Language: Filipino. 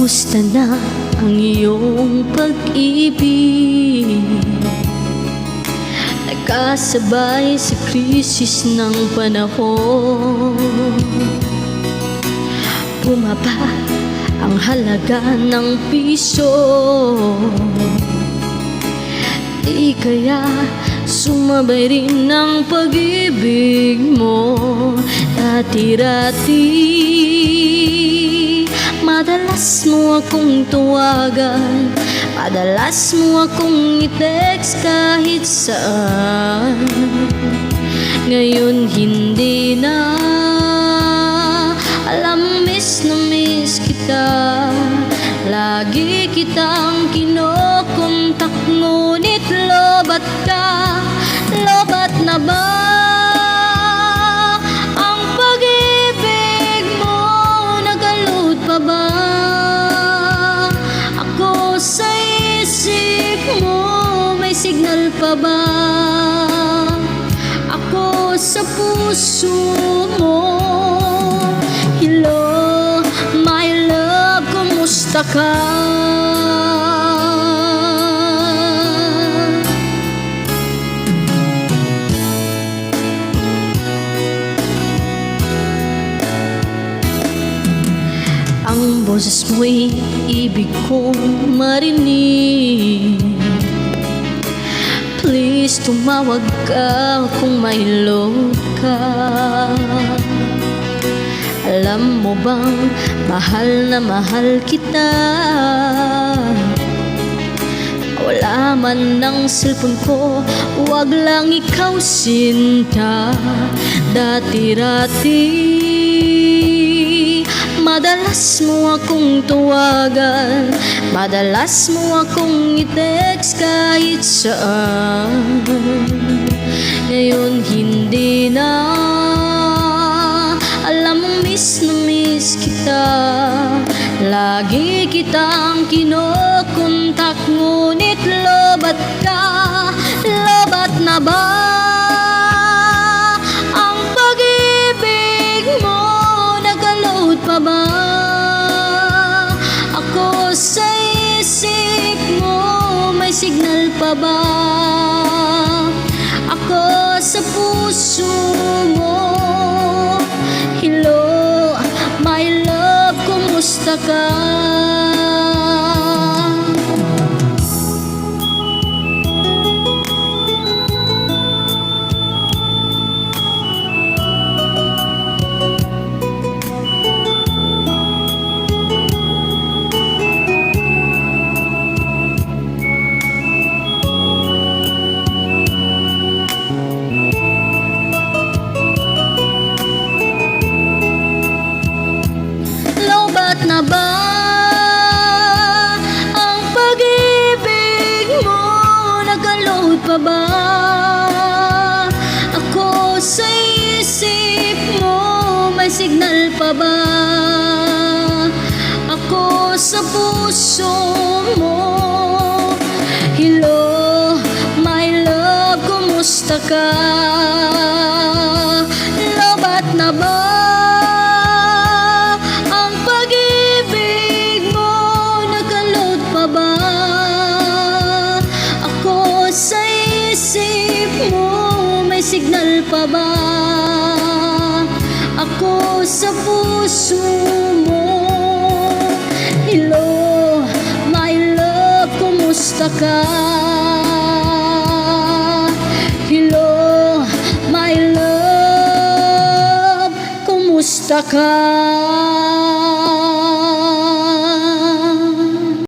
Kamusta na ang iyong pag-ibig? Nagkasabay sa krisis ng panahon. Bumaba ang halaga ng piso. Di kaya sumabay rin ng pag-ibig mo. Dati-dati madalas mo akong tuwagan, madalas mo akong i-text kahit saan. Ngayon hindi na, alam miss na miss kita. Lagi kitang kinokontak, ngunit lobat ka. Lobat na ba ang pag-ibig mo? Nagalot pa ba ako sa isip mo? May signal pa ba ako sa puso mo? Hello, my love, kumusta ka? Ang boses mo'y ibig kong marinig. Please tumawag ka kung may load ka. Alam mo bang mahal na mahal kita? Wala man ng cellphone ko, huwag lang ikaw sinta. Dati-dati madalas mo akong tuwagan, madalas mo akong i-text kahit saan. Ngayon hindi na, alam mo miss na miss kita. Lagi kitang kinokontak, ngunit lobat ka. Lobat na ba ang pag-ibig mo? Nagalot pa ba ako sa isip mo? May signal pa ba ako sa puso mo? Hello, my love, kumusta ka? Lobat na ba ang pag-ibig mo? Nagalot pa ba ako sa isip mo? May signal pa ba ako sa puso mo? Hello, my love, kumusta ka? Lobat na ba sa isip mo? May signal pa ba ako sa puso mo? Hello, my love, kumusta ka? Hello, my love, kumusta ka?